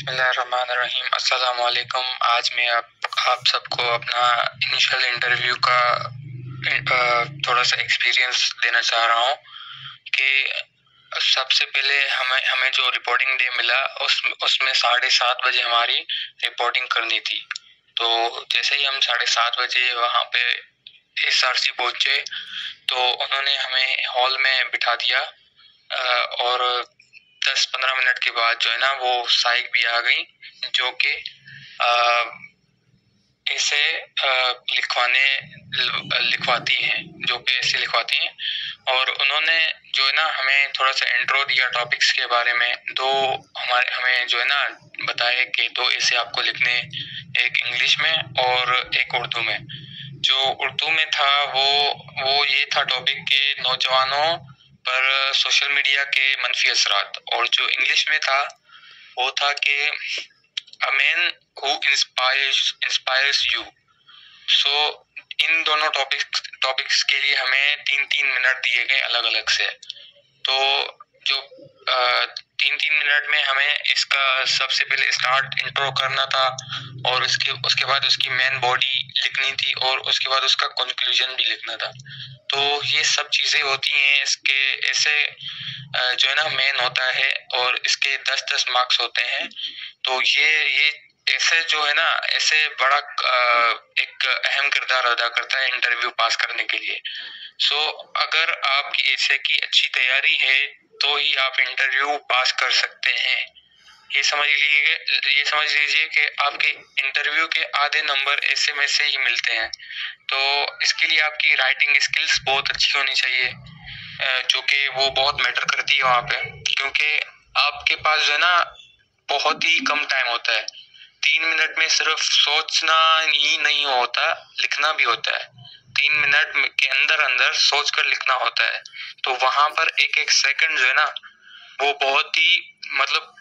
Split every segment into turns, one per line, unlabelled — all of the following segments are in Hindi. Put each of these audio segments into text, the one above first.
बिस्मिल्लाहिर्रहमानिर्रहीम। अस्सलाम वालेकुम। आज मैं आप सबको अपना इनिशियल इंटरव्यू का थोड़ा सा एक्सपीरियंस देना चाह रहा हूँ कि सबसे पहले हमें जो रिपोर्टिंग डे मिला उसमें 7:30 बजे हमारी रिपोर्टिंग करनी थी। तो जैसे ही हम 7:30 बजे वहाँ पे SRC पहुँचे तो उन्होंने हमें हॉल में बिठा दिया और 10-15 मिनट के बाद जो है ना वो साइक भी आ गई जो कि ऐसे लिखवाती हैं जो कि ऐसे लिखवाती हैं। और उन्होंने जो है ना हमें थोड़ा सा इंट्रो दिया टॉपिक्स के बारे में। हमें जो है ना बताया कि 2 ऐसे आपको लिखने, एक इंग्लिश में और एक उर्दू में। जो उर्दू में था वो ये था टॉपिक के नौजवानों पर सोशल मीडिया के मनफी असरात, और जो इंग्लिश में था वो था कि a man who inspires you। सो इन दोनों टॉपिक्स के लिए हमें 3-3 मिनट दिए गए अलग अलग से। तो जो 3-3 मिनट में हमें इसका सबसे पहले स्टार्ट इंट्रो करना था और उसके बाद उसकी मेन बॉडी लिखनी थी और उसके बाद उसका कंक्लूजन भी लिखना था। तो ये सब चीज़ें होती हैं। इसके ऐसे जो है ना मेन होता है और इसके 10-10 मार्क्स होते हैं। तो ये ऐसे जो है ना ऐसे बड़ा एक अहम किरदार अदा करता है इंटरव्यू पास करने के लिए। सो अगर आपकी ऐसे की अच्छी तैयारी है तो ही आप इंटरव्यू पास कर सकते हैं। ये समझ लीजिए कि आपके इंटरव्यू के आधे नंबर ऐसे में से ही मिलते हैं। तो इसके लिए आपकी राइटिंग स्किल्स बहुत अच्छी होनी चाहिए, जो कि वो बहुत मैटर करती है वहाँ पे, क्योंकि आपके पास जो है ना बहुत ही कम टाइम होता है। 3 मिनट में सिर्फ सोचना ही नहीं होता, लिखना भी होता है। 3 मिनट के अंदर सोच कर लिखना होता है। तो वहां पर एक सेकंड जो है ना वो बहुत ही मतलब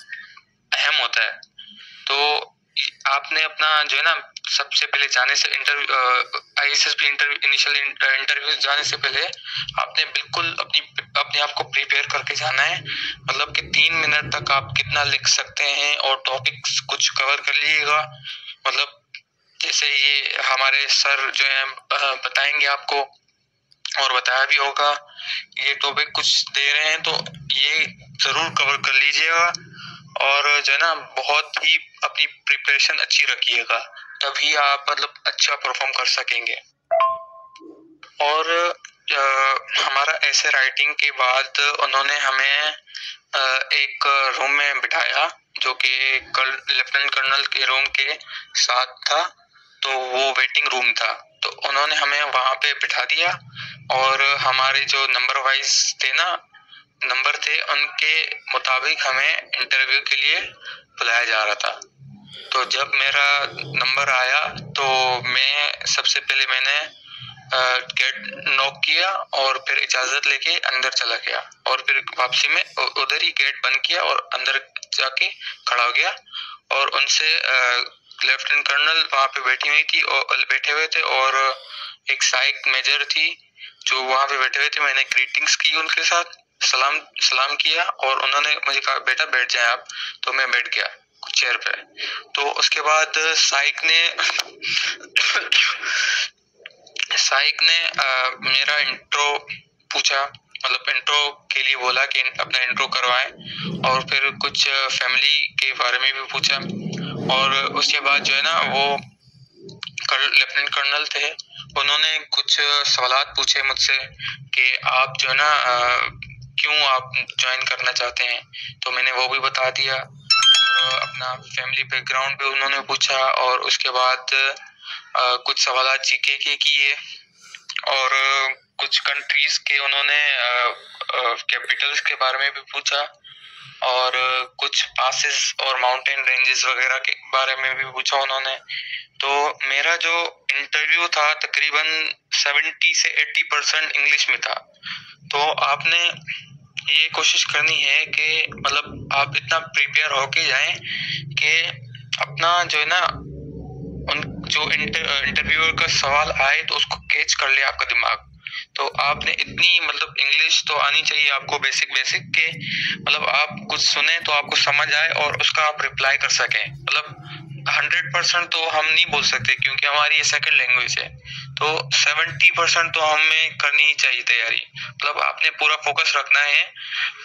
अहम होता है। तो आपने अपना जो है ना सबसे पहले जाने से ISSB इनिशियल इंटरव्यू जाने से पहले आपने बिल्कुल अपने आप को प्रिपेयर करके जाना है। मतलब कि 3 मिनट तक आप कितना लिख सकते हैं और टॉपिक्स कुछ कवर कर लीजिएगा। मतलब जैसे ये हमारे सर जो है बताएंगे आपको और बताया भी होगा, ये टॉपिक कुछ दे रहे हैं तो ये जरूर कवर कर लीजिएगा और जो है ना बहुत ही अपनी प्रिपरेशन अच्छी रखिएगा, तभी आप मतलब अच्छा परफॉर्म कर सकेंगे। और हमारा ऐसे राइटिंग के बाद उन्होंने हमें एक रूम में बिठाया जो कि लेफ्टिनेंट कर्नल के रूम के साथ था। तो वो वेटिंग रूम था। तो उन्होंने हमें वहाँ पे बिठा दिया और हमारे जो नंबर वाइज थे ना नंबर थे उनके मुताबिक हमें इंटरव्यू के लिए बुलाया जा रहा था। तो जब मेरा नंबर आया तो मैं सबसे पहले मैंने गेट नॉक किया और फिर इजाजत लेके अंदर चला गया और फिर वापसी में उधर ही गेट बंद किया और अंदर जाके खड़ा हो गया। और उनसे लेफ्टिनेंट कर्नल वहाँ पे बैठे हुए थे और एक साइक मेजर थी जो वहाँ पे बैठे हुए थे। मैंने ग्रीटिंग्स की उनके साथ, सलाम किया और उन्होंने मुझे कहा बेटा बैठ जाए आप। तो मैं बैठ गया चेयर पे। तो उसके बाद साइक ने मेरा इंट्रो पूछा, मतलब इंट्रो के लिए बोला कि अपना इंट्रो करवाएं और फिर कुछ फैमिली के बारे में भी पूछा। और उसके बाद जो है ना वो लेफ्टिनेंट कर्नल थे, उन्होंने कुछ सवालात पूछे मुझसे कि आप जो है ना क्यों आप ज्वाइन करना चाहते हैं। तो मैंने वो भी बता दिया। अपना फैमिली बैकग्राउंड भी उन्होंने पूछा और उसके बाद कुछ सवालात जीके के किए और कुछ कंट्रीज के उन्होंने कैपिटल्स के बारे में भी पूछा और कुछ पासेस और माउंटेन रेंजेस वगैरह के बारे में भी पूछा उन्होंने। तो मेरा जो इंटरव्यू था तकरीबन 70 से 80% इंग्लिश में था। तो आपने ये कोशिश करनी है कि मतलब आप इतना प्रिपेयर होके जाएं कि अपना जो है ना जो इंटरव्यूअर का सवाल आए तो उसको कैच कर ले आपका दिमाग। तो आपने इतनी मतलब इंग्लिश तो आनी चाहिए आपको बेसिक बेसिक के मतलब आप कुछ सुने तो आपको समझ आए और उसका आप रिप्लाई कर सकें। मतलब 100% तो हम नहीं बोल सकते क्योंकि हमारी ये सेकंड लैंग्वेज है, तो 70% तो हमें करनी ही चाहिए तैयारी। मतलब आपने पूरा फोकस रखना है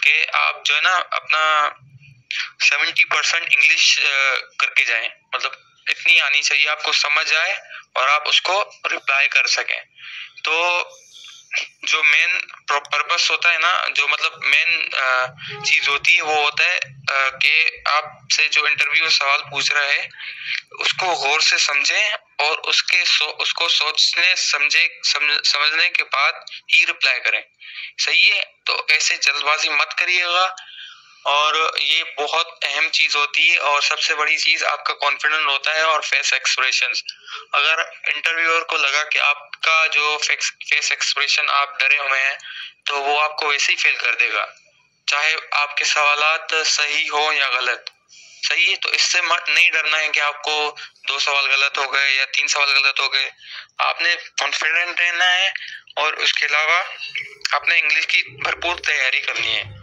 कि आप जो है ना अपना 70% इंग्लिश करके जाएं। मतलब इतनी आनी चाहिए आपको समझ आए और आप उसको रिप्लाई कर सकें। तो जो मेन पर्पस होता है ना, जो मतलब मेन चीज होती है वो होता है कि आपसे जो इंटरव्यू सवाल पूछ रहा है उसको गौर से समझें और उसको सोचने समझने के बाद ही रिप्लाई करें। सही है, तो ऐसे जल्दबाजी मत करिएगा। और ये बहुत अहम चीज होती है और सबसे बड़ी चीज आपका कॉन्फिडेंस होता है और फेस एक्सप्रेशंस। अगर इंटरव्यूअर को लगा कि आपका जो फेस एक्सप्रेशन आप डरे हुए हैं तो वो आपको वैसे ही फेल कर देगा, चाहे आपके सवालात सही हो या गलत। सही है, तो इससे मत नहीं डरना है कि आपको 2 सवाल गलत हो गए या 3 सवाल गलत हो गए। आपने कॉन्फिडेंट रहना है और उसके अलावा आपने इंग्लिश की भरपूर तैयारी करनी है।